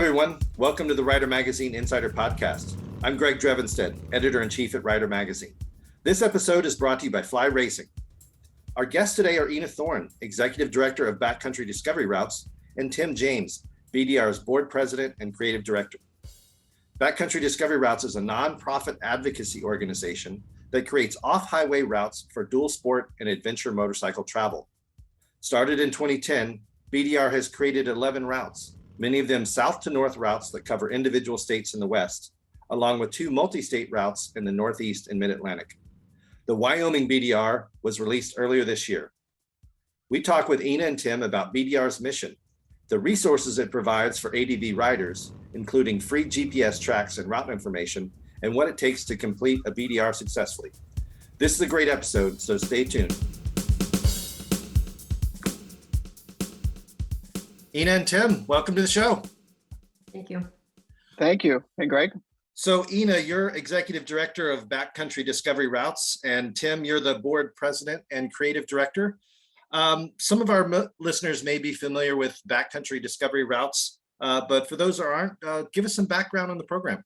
everyone. Welcome to the Rider Magazine Insider Podcast. I'm Greg Drevenstedt, Editor-in-Chief at Rider Magazine. This episode is brought to you by Fly Racing. Our guests today are Inna Thorn, Executive Director of Backcountry Discovery Routes, and Tim James, BDR's Board President and Creative Director. Backcountry Discovery Routes is a nonprofit advocacy organization that creates off-highway routes for dual sport and adventure motorcycle travel. Started in 2010, BDR has created 11 routes, many of them south to north routes that cover individual states in the West, along with 2 multi-state routes in the Northeast and Mid-Atlantic. The Wyoming BDR was released earlier this year. We talk with Inna and Tim about BDR's mission, the resources it provides for ADV riders, including free GPS tracks and route information, and what it takes to complete a BDR successfully. This is a great episode, so stay tuned. Inna and Tim, welcome to the show. Thank you. Thank you. Hey, Greg. So Inna, you're Executive Director of Backcountry Discovery Routes, and Tim, you're the Board President and Creative Director. Some of our listeners may be familiar with Backcountry Discovery Routes, but for those that aren't, give us some background on the program.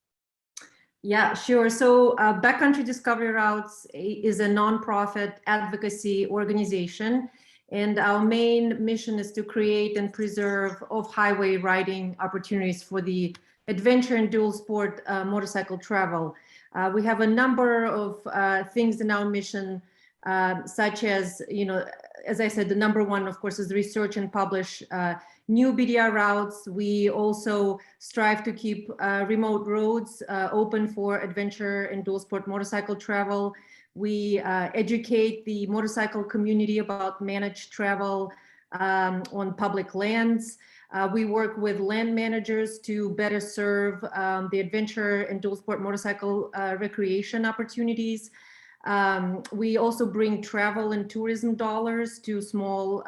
Yeah, sure. So Backcountry Discovery Routes is a nonprofit advocacy organization. And our main mission is to create and preserve off-highway riding opportunities for the adventure and dual sport motorcycle travel. We have a number of things in our mission, such as, as I said, the number one, of course, is research and publish new BDR routes. We also strive to keep remote roads open for adventure and dual sport motorcycle travel. We educate the motorcycle community about managed travel on public lands. We work with land managers to better serve the adventure and dual sport motorcycle recreation opportunities. We also bring travel and tourism dollars to small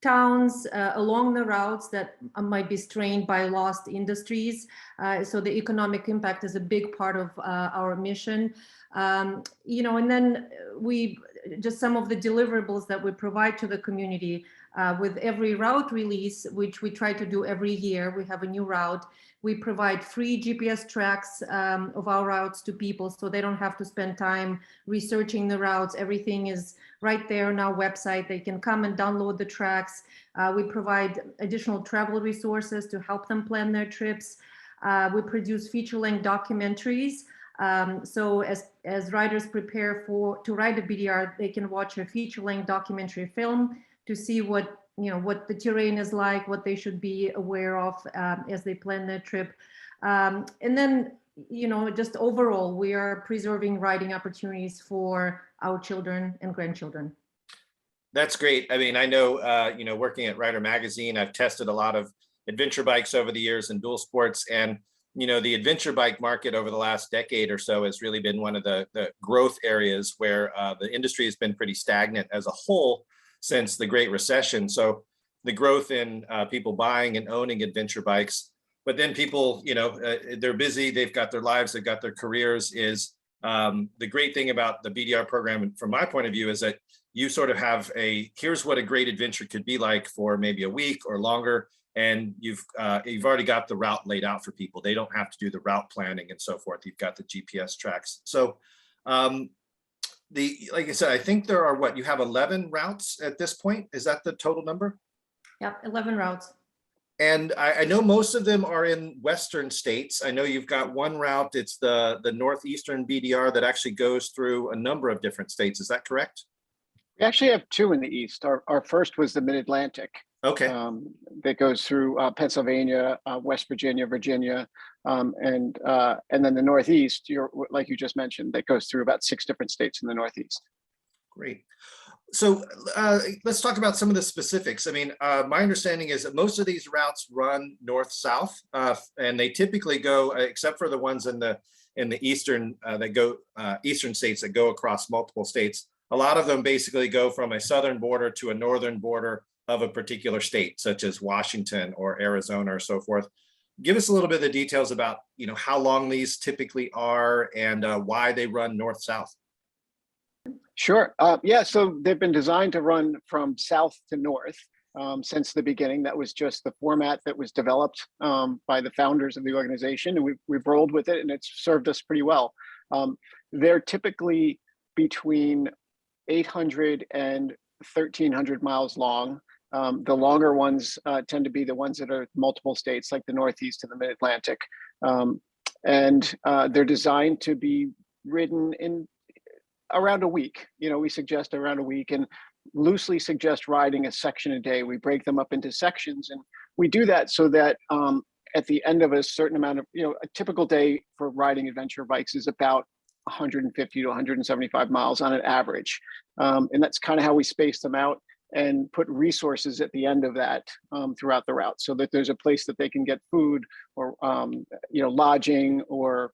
towns along the routes that might be strained by lost industries. So the economic impact is a big part of our mission. And then we just some of the deliverables that we provide to the community with every route release, which we try to do every year. We have a new route. We provide free GPS tracks of our routes to people so they don't have to spend time researching the routes. Everything is right there on our website. They can come and download the tracks. We provide additional travel resources to help them plan their trips. We produce feature-length documentaries. So as riders prepare to ride a BDR, they can watch a feature-length documentary film to see what the terrain is like, what they should be aware of as they plan their trip. And then, just overall, we are preserving riding opportunities for our children and grandchildren. That's great. I mean, I know, working at Rider Magazine, I've tested a lot of adventure bikes over the years and dual sports, and the adventure bike market over the last decade or so has really been one of the growth areas where the industry has been pretty stagnant as a whole since the Great Recession. So the growth in people buying and owning adventure bikes, but then people, they're busy, they've got their lives, they've got their careers, is the great thing about the BDR program, from my point of view, is that you sort of have here's what a great adventure could be like for maybe a week or longer. And you've already got the route laid out for people. They don't have to do the route planning and so forth. You've got the GPS tracks. So like I said, I think there are you have 11 routes at this point. Is that the total number? Yep, 11 routes. And I know most of them are in Western states. I know you've got one route. It's the Northeastern BDR that actually goes through a number of different states. Is that correct? We actually have 2 in the East. Our first was the Mid-Atlantic. Okay. That goes through Pennsylvania, West Virginia, Virginia, and then the Northeast, like you just mentioned, that goes through about 6 different states in the Northeast. Great. So let's talk about some of the specifics. I mean, my understanding is that most of these routes run north-south, and they typically go, except for the ones in the eastern eastern states that go across multiple states. A lot of them basically go from a southern border to a northern border of a particular state, such as Washington or Arizona or so forth. Give us a little bit of the details about, how long these typically are and why they run north-south. Sure. So they've been designed to run from south to north. since the beginning. That was just the format that was developed by the founders of the organization, and we've rolled with it, and it's served us pretty well. They're typically between 800 and 1,300 miles long. The longer ones tend to be the ones that are multiple states, like the Northeast and the Mid-Atlantic. And they're designed to be ridden in around a week. We suggest around a week, and loosely suggest riding a section a day. We break them up into sections, and we do that so that at the end of a certain amount of, a typical day for riding adventure bikes is about 150 to 175 miles on an average. And that's kind of how we space them out and put resources at the end of that throughout the route, so that there's a place that they can get food or lodging or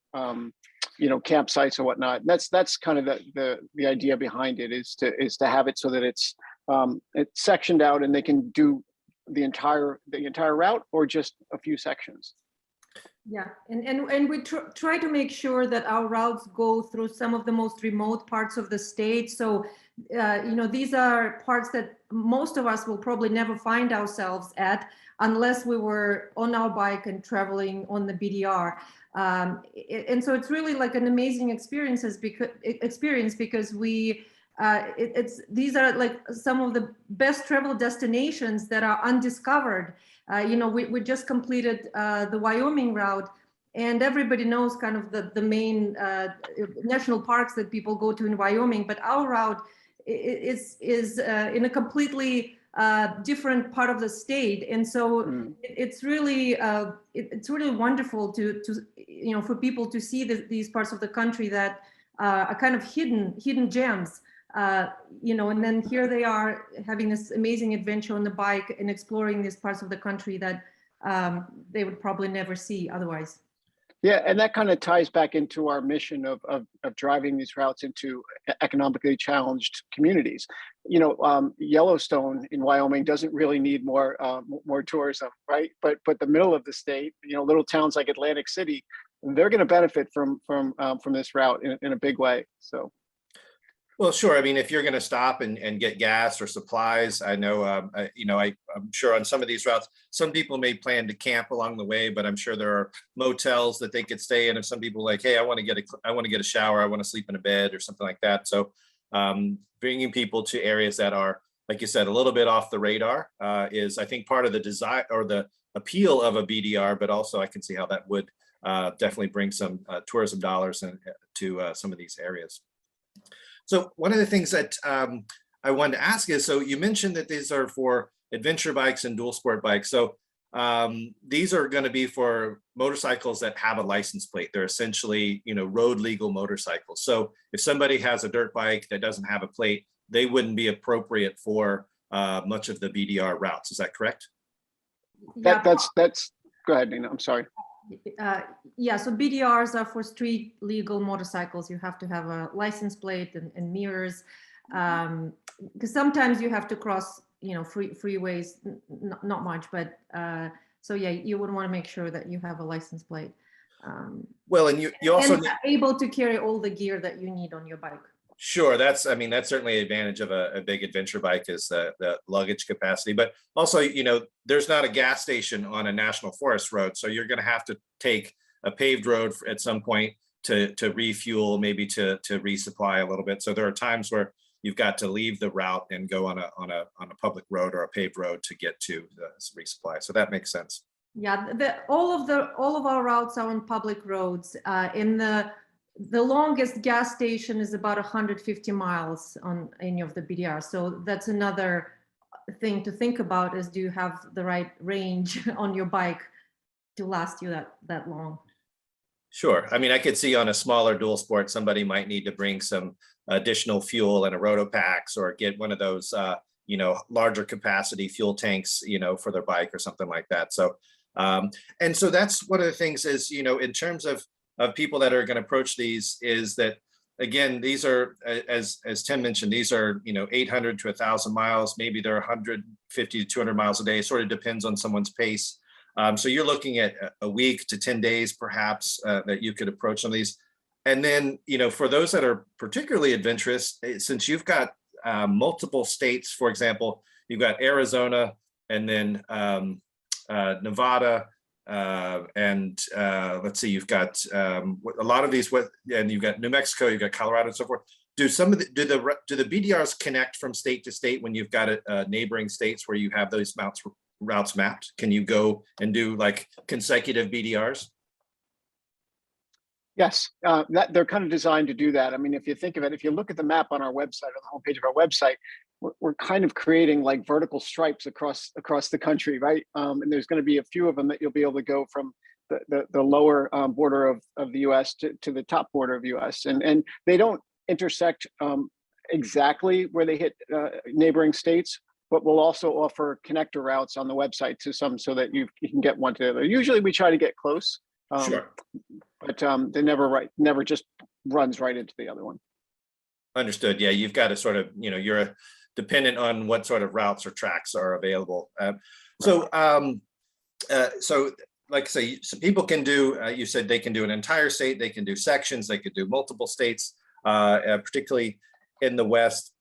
campsites or whatnot. That's kind of the idea behind it, is to have it so that it's sectioned out and they can do the entire route or just a few sections. Yeah, and we try to make sure that our routes go through some of the most remote parts of the state. So, these are parts that most of us will probably never find ourselves at unless we were on our bike and traveling on the BDR. And so it's really like an amazing experience because we these are like some of the best travel destinations that are undiscovered. We just completed the Wyoming route, and everybody knows kind of the main national parks that people go to in Wyoming, but our route is in a completely different part of the state, and so it's really wonderful to for people to see these parts of the country that are kind of hidden gems. And then here they are having this amazing adventure on the bike and exploring these parts of the country that they would probably never see otherwise. Yeah, and that kind of ties back into our mission of driving these routes into economically challenged communities. Yellowstone in Wyoming doesn't really need more tourism, right? But the middle of the state, little towns like Atlantic City, they're going to benefit from this route in a big way. So. Well, sure. I mean, if you're going to stop and get gas or supplies, I know, I'm sure on some of these routes, some people may plan to camp along the way, but I'm sure there are motels that they could stay in. If some people are like, hey, I want to get a shower, I want to sleep in a bed or something like that. So bringing people to areas that are, like you said, a little bit off the radar is, I think, part of the desire or the appeal of a BDR, but also I can see how that would definitely bring some tourism dollars to some of these areas. So one of the things that I wanted to ask is, so you mentioned that these are for adventure bikes and dual sport bikes. So these are going to be for motorcycles that have a license plate. They're essentially, road legal motorcycles. So if somebody has a dirt bike that doesn't have a plate, they wouldn't be appropriate for much of the BDR routes. Is that correct? Yeah. That's go ahead, Nina. I'm sorry. So BDRs are for street legal motorcycles. You have to have a license plate and mirrors, because sometimes you have to cross, freeways, not much, but so yeah, you would want to make sure that you have a license plate. Well, and you also and able to carry all the gear that you need on your bike. Sure, that's certainly an advantage of a big adventure bike is the luggage capacity, but also, there's not a gas station on a national forest road. So you're going to have to take a paved road at some point to refuel, maybe to resupply a little bit. So there are times where you've got to leave the route and go on a public road or a paved road to get to the resupply. So that makes sense. Yeah, all of our routes are on public roads. The longest gas station is about 150 miles on any of the BDR. So that's another thing to think about, is do you have the right range on your bike to last you that long? Sure. I mean, I could see on a smaller dual sport, somebody might need to bring some additional fuel and a Rotopax, or get one of those, larger capacity fuel tanks, for their bike or something like that. So, and so that's one of the things is, in terms of people that are going to approach these, is that, again, these are, as Tim mentioned, these are, 800 to 1,000 miles. Maybe they're 150 to 200 miles a day. It sort of depends on someone's pace. So you're looking at a week to 10 days, perhaps, that you could approach some of these. And then, for those that are particularly adventurous, since you've got multiple states, for example, you've got Arizona, and then Nevada, and let's see, you've got a lot of these, and you've got New Mexico, you've got Colorado, and so forth. Do the BDRs connect from state to state when you've got neighboring states where you have those routes mapped? Can you go and do like consecutive BDRs? Yes, that they're kind of designed to do that. I mean, if you think of it, if you look at the map on our website, on the homepage of our website, we're kind of creating like vertical stripes across the country, right? And there's going to be a few of them that you'll be able to go from the lower border of the U.S. to the top border of U.S. And they don't intersect exactly where they hit neighboring states, but we'll also offer connector routes on the website to some so that you can get one to the other. Usually we try to get close. Sure. But they never just runs right into the other one. Understood. Yeah, you've got to sort of, you're dependent on what sort of routes or tracks are available. So like I say, so people can do, you said they can do an entire state, they can do sections, they could do multiple states, particularly in the West.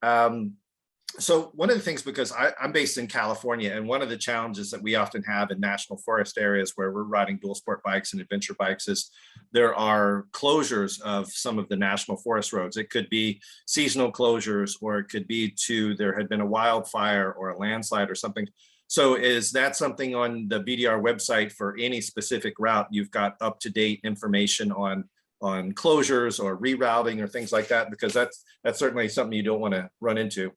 So one of the things, because I'm based in California, and one of the challenges that we often have in national forest areas where we're riding dual sport bikes and adventure bikes is there are closures of some of the national forest roads. It could be seasonal closures, or it could be there had been a wildfire or a landslide or something. So is that something on the BDR website for any specific route? You've got up-to-date information on closures or rerouting or things like that, because that's certainly something you don't want to run into.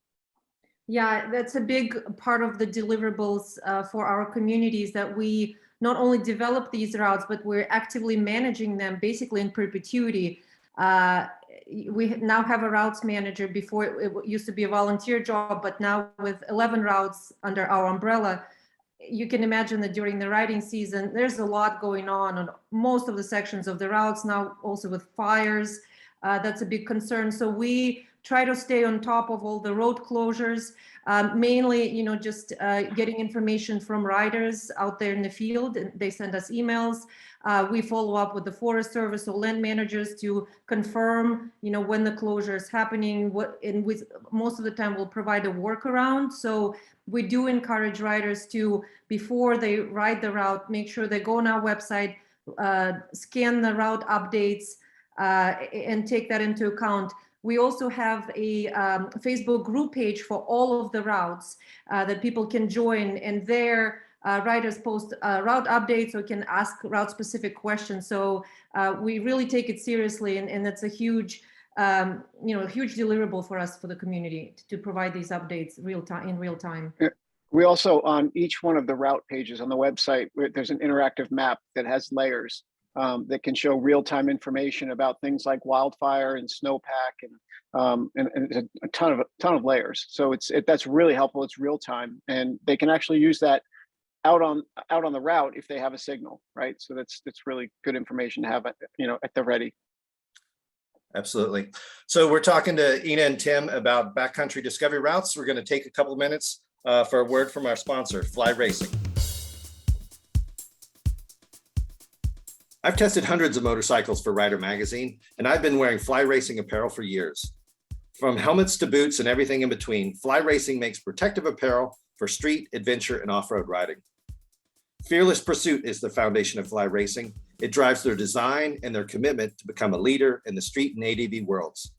Yeah, that's a big part of the deliverables for our communities, that we not only develop these routes, but we're actively managing them basically in perpetuity. We now have a routes manager. Before it used to be a volunteer job, but now with 11 routes under our umbrella, you can imagine that during the riding season, there's a lot going on most of the sections of the routes now, also with fires. That's a big concern. So we try to stay on top of all the road closures, mainly, just getting information from riders out there in the field. They send us emails. We follow up with the Forest Service or land managers to confirm, when the closure is happening. Most of the time we'll provide a workaround. So we do encourage riders to, before they ride the route, make sure they go on our website, scan the route updates, and take that into account. We also have a Facebook group page for all of the routes that people can join, and there riders post route updates or can ask route specific questions. So we really take it seriously, and it's a huge, huge deliverable for us, for the community, to provide these updates in real time. We also, on each one of the route pages on the website, there's an interactive map that has layers. That can show real-time information about things like wildfire and snowpack and a ton of layers. So that's really helpful. It's real time, and they can actually use that out on the route if they have a signal, right? So that's really good information to have at the ready. Absolutely. So we're talking to Inna and Tim about Backcountry Discovery Routes. We're going to take a couple of minutes for a word from our sponsor, Fly Racing. I've tested hundreds of motorcycles for Rider Magazine, and I've been wearing Fly Racing apparel for years. From helmets to boots and everything in between, Fly Racing makes protective apparel for street, adventure, and off-road riding. Fearless pursuit is the foundation of Fly Racing. It drives their design and their commitment to become a leader in the street and ADV worlds.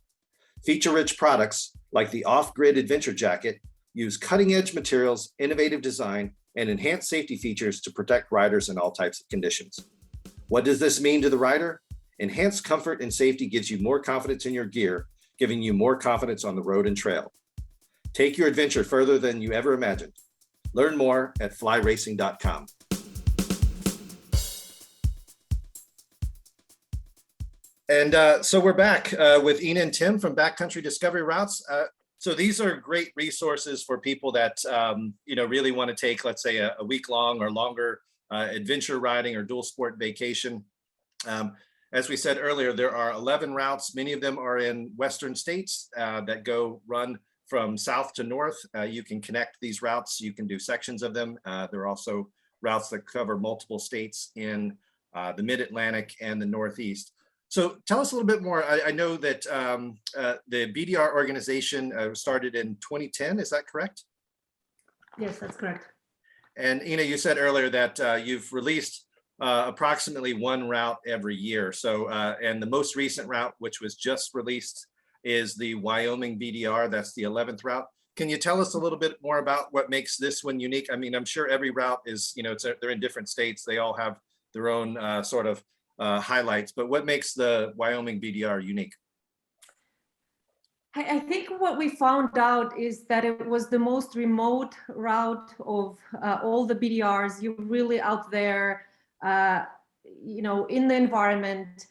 Feature-rich products like the off-grid adventure jacket use cutting-edge materials, innovative design, and enhanced safety features to protect riders in all types of conditions. What does this mean to the rider? Enhanced comfort and safety gives you more confidence in your gear, giving you more confidence on the road and trail. Take your adventure further than you ever imagined. Learn more at flyracing.com. And so we're back with Inna and Tim from Backcountry Discovery Routes. So these are great resources for people that really want to take, let's say, a week-long or longer adventure riding or dual sport vacation. As we said earlier, there are 11 routes. Many of them are in Western states that run from south to north. You can connect these routes. You can do sections of them. There are also routes that cover multiple states in the Mid-Atlantic and the Northeast. So tell us a little bit more. I know that the BDR organization started in 2010. Is that correct? Yes, that's correct. And Inna, you said earlier that you've released approximately one route every year. So, and the most recent route, which was just released, is the Wyoming BDR. That's the 11th route. Can you tell us a little bit more about what makes this one unique? I mean, I'm sure every route is, they're in different states. They all have their own sort of highlights, but what makes the Wyoming BDR unique? I think what we found out is that it was the most remote route of all the BDRs. You're really out there, in the environment,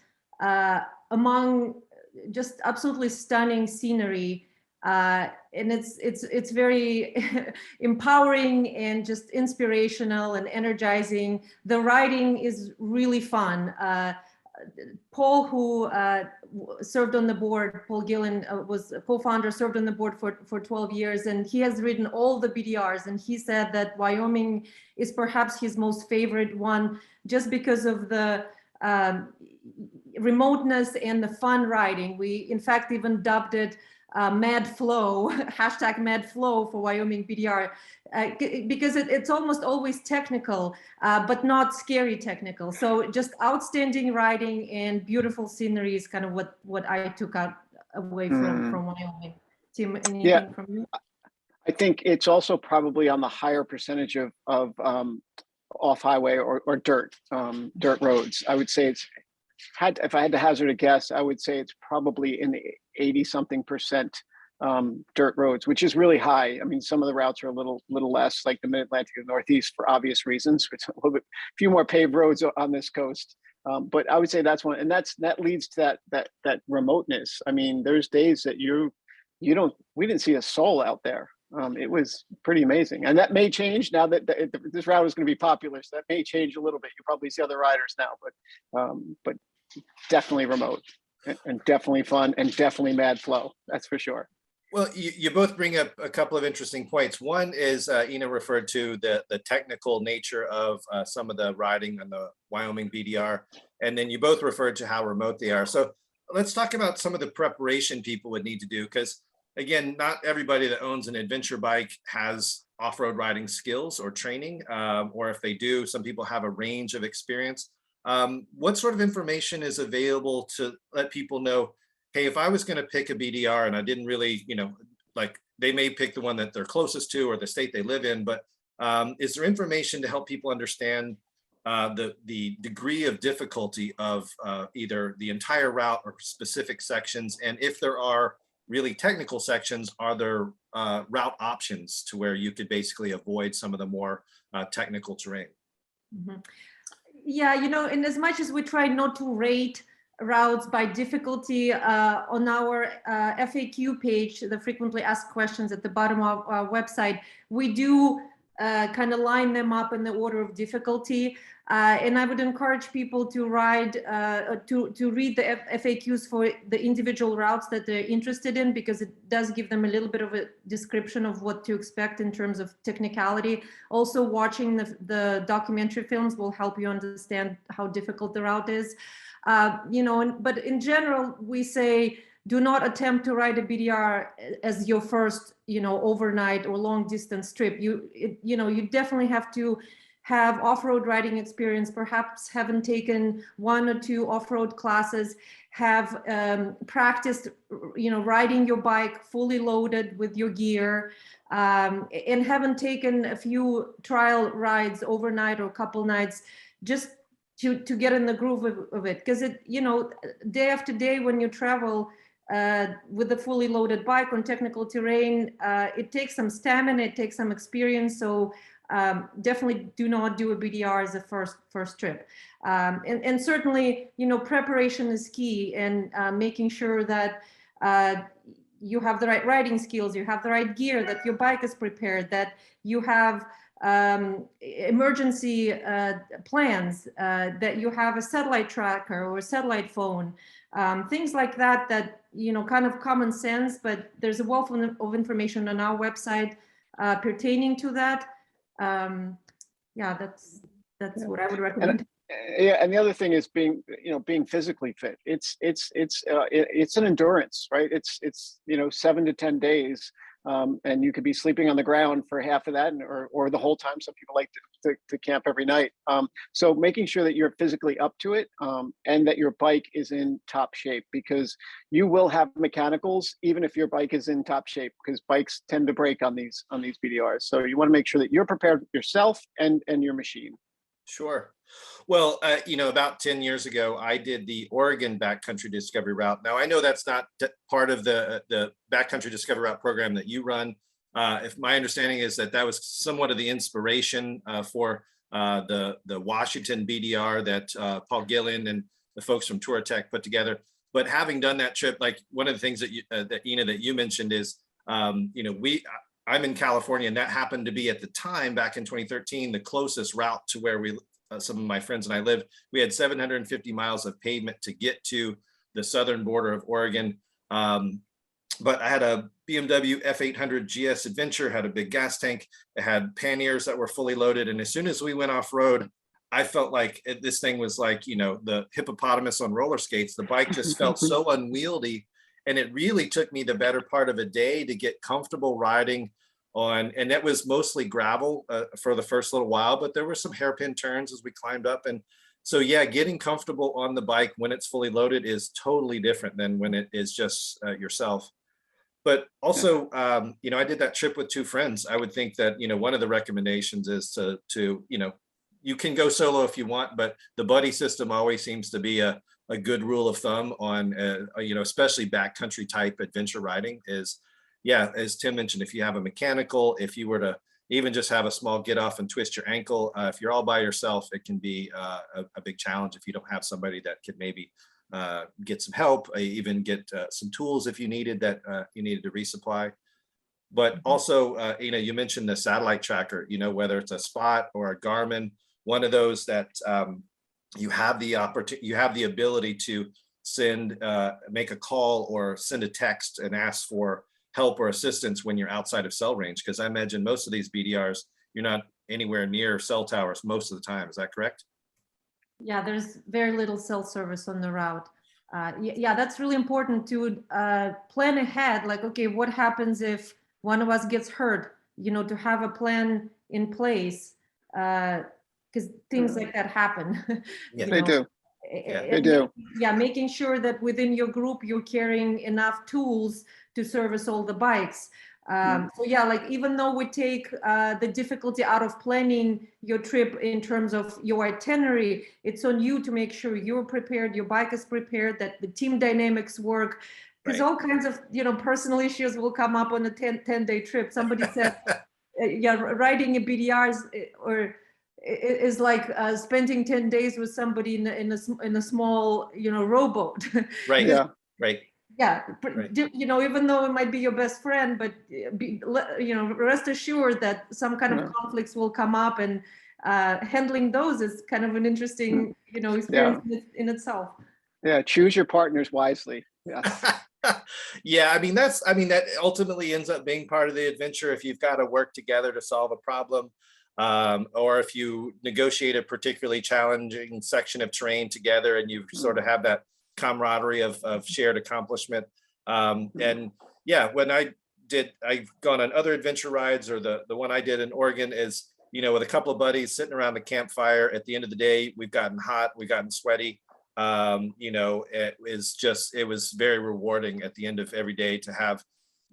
among just absolutely stunning scenery. And it's very empowering and just inspirational and energizing. The riding is really fun. Paul, who served on the board, Paul Gillen was a co-founder, served on the board for 12 years, and he has ridden all the BDRs, and he said that Wyoming is perhaps his most favorite one just because of the remoteness and the fun riding. We, in fact, even dubbed it Mad Flow, hashtag Mad Flow for Wyoming BDR, because it's almost always technical, but not scary technical. So just outstanding riding and beautiful scenery is kind of what I took away from Wyoming. Tim, anything from you? I think it's also probably on the higher percentage of off-highway or dirt roads. I would say if I had to hazard a guess, I would say it's probably in the 80-something% dirt roads, which is really high. I mean, some of the routes are a little less, like the Mid-Atlantic and Northeast, for obvious reasons. It's a little bit few more paved roads on this coast. But I would say that's one, and that leads to that remoteness. I mean, there's days that we didn't see a soul out there. It was pretty amazing, and that may change now that this route is going to be popular. So that may change a little bit. You probably see other riders now, but definitely remote and definitely fun and definitely mad flow. That's for sure. Well, you both bring up a couple of interesting points. One is Inna referred to the technical nature of some of the riding on the Wyoming BDR, and then you both referred to how remote they are. So let's talk about some of the preparation people would need to do, because again, not everybody that owns an adventure bike has off-road riding skills or training, or if they do, some people have a range of experience. What sort of information is available to let people know, hey, if I was going to pick a BDR and I didn't really, like they may pick the one that they're closest to or the state they live in, but is there information to help people understand the degree of difficulty of either the entire route or specific sections? And if there are really technical sections, are there route options to where you could basically avoid some of the more technical terrain? Mm-hmm. Yeah, and as much as we try not to rate routes by difficulty, on our FAQ page, the frequently asked questions at the bottom of our website, we do kind of line them up in the order of difficulty. And I would encourage people to read the FAQs for the individual routes that they're interested in, because it does give them a little bit of a description of what to expect in terms of technicality. Also, watching the documentary films will help you understand how difficult the route is. But in general, we say, do not attempt to ride a BDR as your first, overnight or long distance trip. You definitely have to have off-road riding experience, perhaps haven't taken 1 or 2 off-road classes, have practiced, riding your bike fully loaded with your gear, and haven't taken a few trial rides overnight or a couple nights just to get in the groove of it. Because day after day when you travel with a fully loaded bike on technical terrain, it takes some stamina, it takes some experience. So definitely do not do a BDR as a first trip. And certainly, preparation is key, and making sure that you have the right riding skills, you have the right gear, that your bike is prepared, that you have emergency plans, that you have a satellite tracker or a satellite phone, things like that, kind of common sense, but there's a wealth of information on our website pertaining to that. That's what I would recommend. And the other thing is being physically fit. It's an endurance, right? It's 7 to 10 days And you could be sleeping on the ground for half of that, or the whole time. Some people like to camp every night. So making sure that you're physically up to it, and that your bike is in top shape, because you will have mechanicals even if your bike is in top shape, because bikes tend to break on these BDRs. So you want to make sure that you're prepared yourself and your machine. Sure. Well, about 10 years ago, I did the Oregon Backcountry Discovery Route. Now, I know that's not part of the Backcountry Discovery Route program that you run. If my understanding is that was somewhat of the inspiration for the Washington BDR that Paul Gillen and the folks from Touratech put together. But having done that trip, like one of the things that Inna, that you mentioned is, I'm in California, and that happened to be at the time back in 2013 the closest route to where some of my friends and I lived. We had 750 miles of pavement to get to the southern border of Oregon. But I had a BMW F800 GS Adventure, had a big gas tank. It had panniers that were fully loaded. And as soon as we went off road, I felt like this thing was like, the hippopotamus on roller skates. The bike just felt so unwieldy. And it really took me the better part of a day to get comfortable riding on, and that was mostly gravel for the first little while, but there were some hairpin turns as we climbed up. And so, yeah, getting comfortable on the bike when it's fully loaded is totally different than when it is just yourself. But also, I did that trip with two friends. I would think that, one of the recommendations is to you can go solo if you want, but the buddy system always seems to be a good rule of thumb on, especially backcountry type adventure riding is, yeah, as Tim mentioned, if you have a mechanical, if you were to even just have a small get off and twist your ankle, if you're all by yourself, it can be a big challenge if you don't have somebody that could maybe get some help, even get some tools if you needed you needed to resupply. But also, you mentioned the satellite tracker, whether it's a Spot or a Garmin, one of those that you have the ability to make a call or send a text and ask for help or assistance when you're outside of cell range. Because I imagine most of these BDRs, you're not anywhere near cell towers most of the time. Is that correct? Yeah, there's very little cell service on the route. Yeah, that's really important to plan ahead. Like, okay, what happens if one of us gets hurt? To have a plan in place, because things like that happen. Yeah, They do. They do. Yeah, making sure that within your group you're carrying enough tools to service all the bikes. So yeah, like even though we take the difficulty out of planning your trip in terms of your itinerary, it's on you to make sure you're prepared, your bike is prepared, that the team dynamics work, because all kinds of personal issues will come up on a 10-day trip. Somebody said, yeah, riding a BDR is like spending 10 days with somebody in a small rowboat. Right. Yeah. Right. Yeah, Right. Even though it might be your best friend, but rest assured that some kind of conflicts will come up, and handling those is kind of an interesting experience in itself. Yeah, choose your partners wisely. Yeah. Yeah, that ultimately ends up being part of the adventure if you've got to work together to solve a problem, or if you negotiate a particularly challenging section of terrain together and you sort of have that camaraderie of shared accomplishment. And yeah, when I've gone on other adventure rides, or the one I did in Oregon is, with a couple of buddies sitting around the campfire. At the end of the day, we've gotten hot, we've gotten sweaty. It was very rewarding at the end of every day to have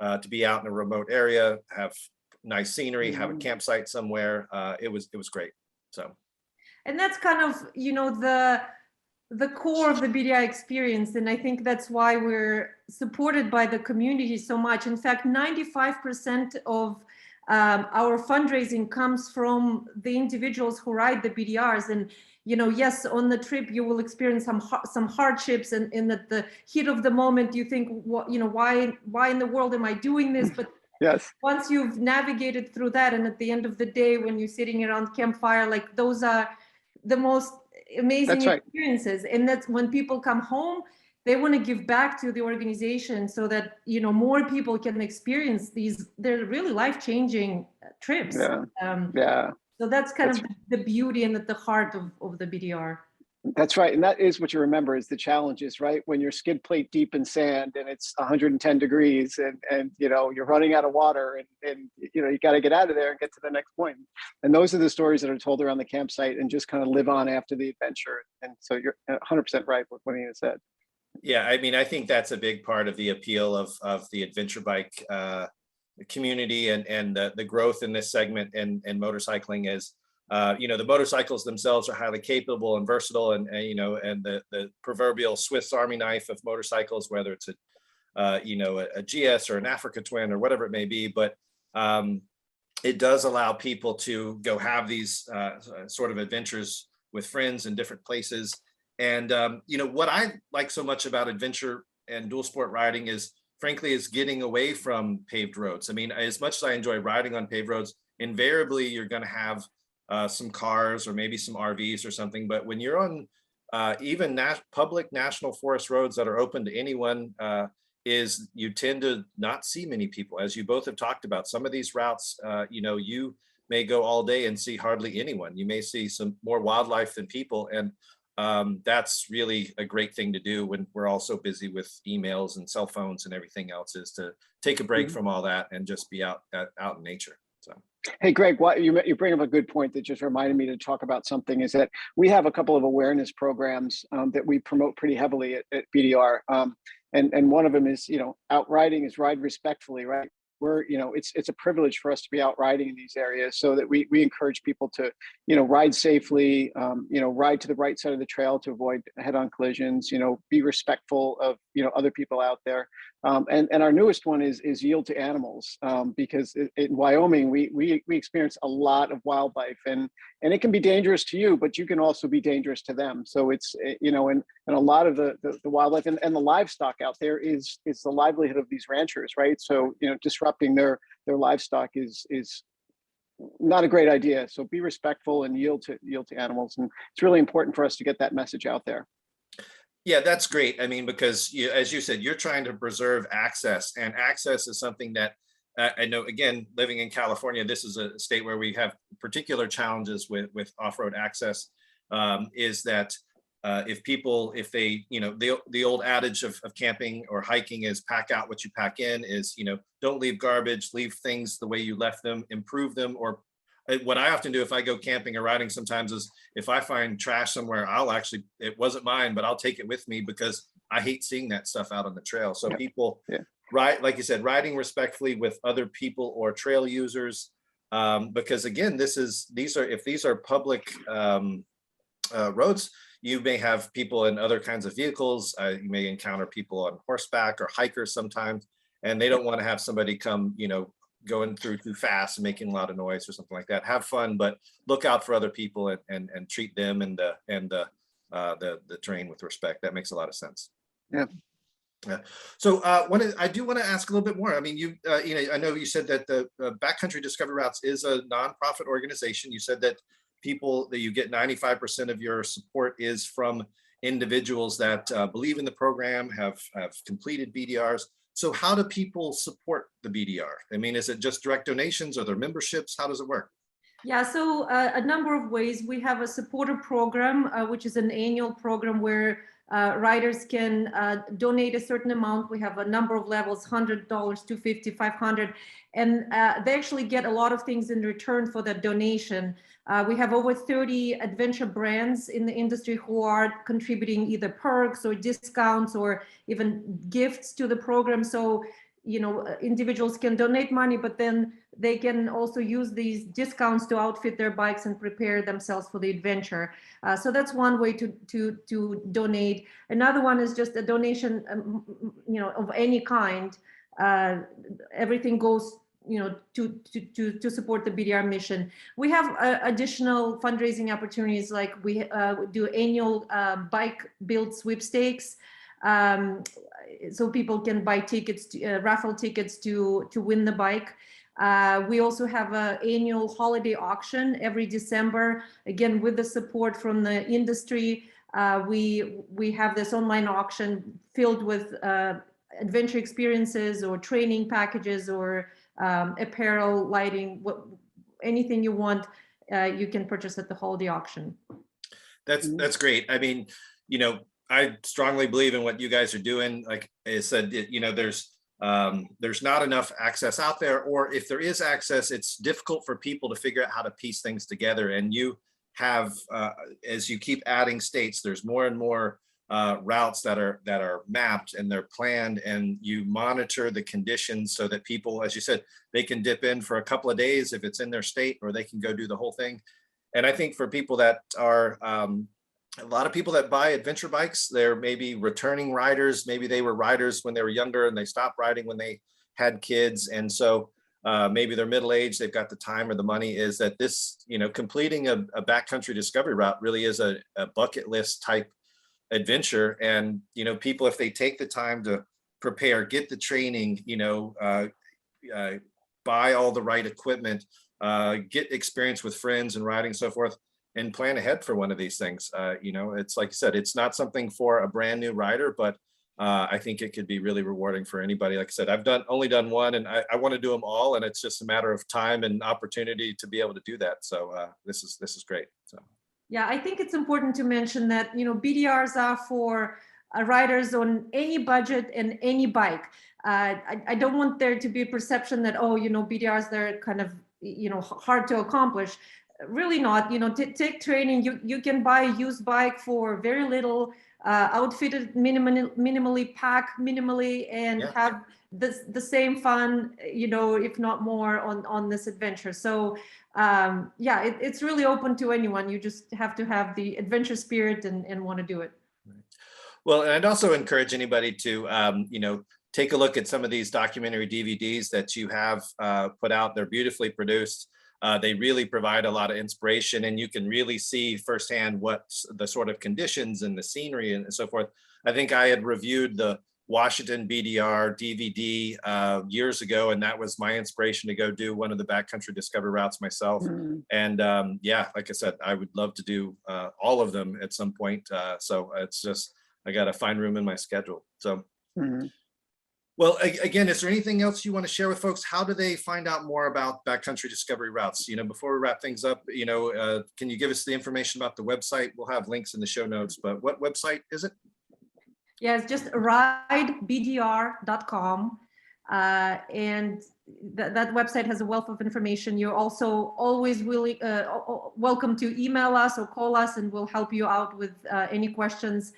to be out in a remote area, have nice scenery, have a campsite somewhere. It was great. So, and that's kind of the core of the BDI experience, and I think that's why we're supported by the community so much. In fact, 95% of our fundraising comes from the individuals who ride the BDRs. And yes, on the trip you will experience some hardships, and in the heat of the moment you think, why in the world am I doing this? But yes, once you've navigated through that, and at the end of the day when you're sitting around campfire, like those are the most amazing experiences. And that's when people come home, they want to give back to the organization so that more people can experience these. They're really life-changing trips. So that's kind of the beauty and at the heart of the BDR. That's right. And that is what you remember is the challenges, right? When you're skid plate deep in sand and it's 110 degrees and you're running out of water and you got to get out of there and get to the next point. And those are the stories that are told around the campsite and just kind of live on after the adventure. And so you're 100% right with what Inna said. Yeah, I mean, I think that's a big part of the appeal of the adventure bike community and the growth in this segment and motorcycling is, the motorcycles themselves are highly capable and versatile and the proverbial Swiss Army knife of motorcycles, whether it's a GS or an Africa Twin or whatever it may be, but it does allow people to go have these sort of adventures with friends in different places. And what I like so much about adventure and dual sport riding is, frankly, is getting away from paved roads. I mean, as much as I enjoy riding on paved roads, invariably you're going to have some cars or maybe some RVs or something. But when you're on even public national forest roads that are open to anyone, you tend to not see many people. As you both have talked about, some of these routes, you may go all day and see hardly anyone. You may see some more wildlife than people. And that's really a great thing to do when we're all so busy with emails and cell phones and everything else, is to take a break from all that and just be out in nature. So. Hey, Greg, you bring up a good point that just reminded me to talk about something, is that we have a couple of awareness programs that we promote pretty heavily at BDR. And one of them is, out riding is ride respectfully, right? It's a privilege for us to be out riding in these areas, so that we encourage people to, ride safely, ride to the right side of the trail to avoid head-on collisions, be respectful of, other people out there. And our newest one is yield to animals, because in Wyoming, we experience a lot of wildlife, and it can be dangerous to you, but you can also be dangerous to them. So it's, and a lot of the wildlife and the livestock out there is the livelihood of these ranchers, right? So, disrupting their livestock is not a great idea. So be respectful and yield to animals. And it's really important for us to get that message out there. Yeah, that's great. I mean, because as you said, you're trying to preserve access, and access is something that I know, again, living in California, this is a state where we have particular challenges with off-road access, is that if they, the old adage of camping or hiking is pack out what you pack in, is, don't leave garbage, leave things the way you left them, improve them. Or what I often do if I go camping or riding sometimes is, if I find trash somewhere, it wasn't mine, but I'll take it with me, because I hate seeing that stuff out on the trail. So people, like you said, riding respectfully with other people or trail users, because again, if these are public roads, you may have people in other kinds of vehicles. You may encounter people on horseback or hikers sometimes, and they don't want to have somebody come, going through too fast and making a lot of noise or something like that. Have fun, but look out for other people and treat them and the terrain with respect. That makes a lot of sense. Yeah. Yeah. So I do want to ask a little bit more. I mean, I know you said that the Backcountry Discovery Routes is a nonprofit organization. You said that you get 95% of your support is from individuals that believe in the program, have completed BDRs. So how do people support the BDR? I mean, is it just direct donations? Are there memberships? How does it work? Yeah, so a number of ways. We have a supporter program, which is an annual program where riders can donate a certain amount. We have a number of levels, $100, $250, $500, and they actually get a lot of things in return for that donation. We have over 30 adventure brands in the industry who are contributing either perks or discounts or even gifts to the program. So, individuals can donate money, but then they can also use these discounts to outfit their bikes and prepare themselves for the adventure. So that's one way to donate. Another one is just a donation, of any kind. Everything goes, to support the BDR mission. We have additional fundraising opportunities, like we do annual bike build sweepstakes. So people can buy tickets, raffle tickets to win the bike. We also have an annual holiday auction every December, again, with the support from the industry. We have this online auction filled with adventure experiences or training packages or apparel, lighting, anything you want, you can purchase at the holiday auction. That's great. I mean, I strongly believe in what you guys are doing. Like I said, there's not enough access out there, or if there is access, it's difficult for people to figure out how to piece things together. And you have, as you keep adding states, there's more and more routes that are mapped and they're planned, and you monitor the conditions so that people, as you said, they can dip in for a couple of days if it's in their state, or they can go do the whole thing. And I think for people that are, a lot of people that buy adventure bikes, they're maybe returning riders. Maybe they were riders when they were younger and they stopped riding when they had kids. And so maybe they're middle-aged, they've got the time or the money. Is that this, completing a backcountry discovery route really is a bucket list type adventure. And, people, if they take the time to prepare, get the training, buy all the right equipment, get experience with friends and riding and so forth, and plan ahead for one of these things. It's like you said, it's not something for a brand new rider, but I think it could be really rewarding for anybody. Like I said, I've only done one, and I want to do them all, and it's just a matter of time and opportunity to be able to do that. So this is great. So yeah, I think it's important to mention that BDRs are for riders on any budget and any bike. I don't want there to be a perception that BDRs, they're kind of hard to accomplish. Really not. Take training. You can buy a used bike for very little, outfitted minimally, pack minimally, and have the same fun, if not more, on this adventure. So it's really open to anyone. You just have to have the adventure spirit and want to do it. Well, and I'd also encourage anybody to take a look at some of these documentary DVDs that you have put out. They're beautifully produced. They really provide a lot of inspiration, and you can really see firsthand what's the sort of conditions and the scenery and so forth. I think I had reviewed the Washington BDR DVD years ago, and that was my inspiration to go do one of the backcountry discovery routes myself. And like I said, I would love to do all of them at some point. So it's just, I got to find room in my schedule. So. Well, again, is there anything else you want to share with folks? How do they find out more about Backcountry Discovery Routes? Before we wrap things up, can you give us the information about the website? We'll have links in the show notes, but what website is it? Yeah, it's just ridebdr.com. And that website has a wealth of information. You're also always really welcome to email us or call us, and we'll help you out with any questions.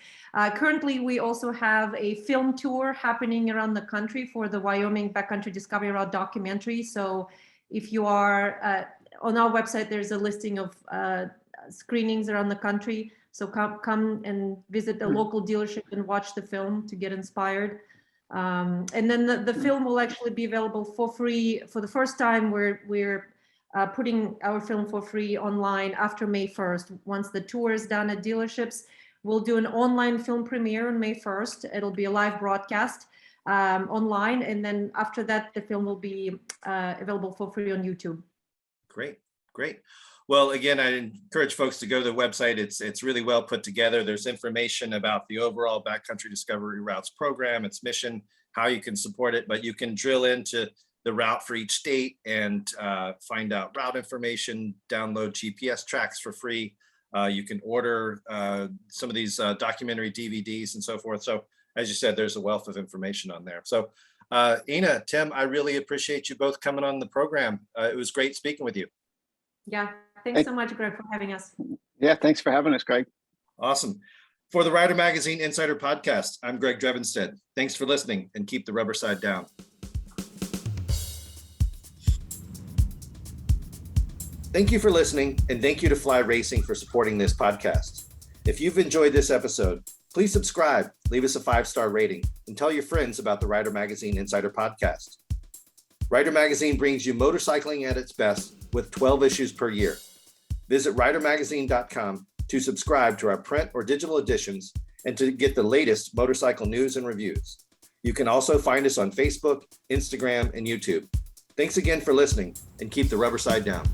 Currently, we also have a film tour happening around the country for the Wyoming Backcountry Discovery Route documentary. So if you are on our website, there's a listing of screenings around the country. So come and visit a local dealership and watch the film to get inspired. And then the film will actually be available for free for the first time. We're putting our film for free online after May 1st. Once the tour is done at dealerships, we'll do an online film premiere on May 1st. It'll be a live broadcast online. And then after that, the film will be available for free on YouTube. Great. Well, again, I encourage folks to go to the website. It's really well put together. There's information about the overall Backcountry Discovery Routes program, its mission, how you can support it, but you can drill into the route for each state and find out route information, download GPS tracks for free. You can order some of these documentary DVDs and so forth. So as you said, there's a wealth of information on there. So Inna, Tim, I really appreciate you both coming on the program. It was great speaking with you. Yeah. Thanks so much, Greg, for having us. Yeah, thanks for having us, Greg. Awesome. For the Rider Magazine Insider Podcast, I'm Greg Drevenstedt. Thanks for listening, and keep the rubber side down. Thank you for listening, and thank you to Fly Racing for supporting this podcast. If you've enjoyed this episode, please subscribe, leave us a 5-star rating, and tell your friends about the Rider Magazine Insider Podcast. Rider Magazine brings you motorcycling at its best with 12 issues per year. Visit ridermagazine.com to subscribe to our print or digital editions and to get the latest motorcycle news and reviews. You can also find us on Facebook, Instagram, and YouTube. Thanks again for listening, and keep the rubber side down.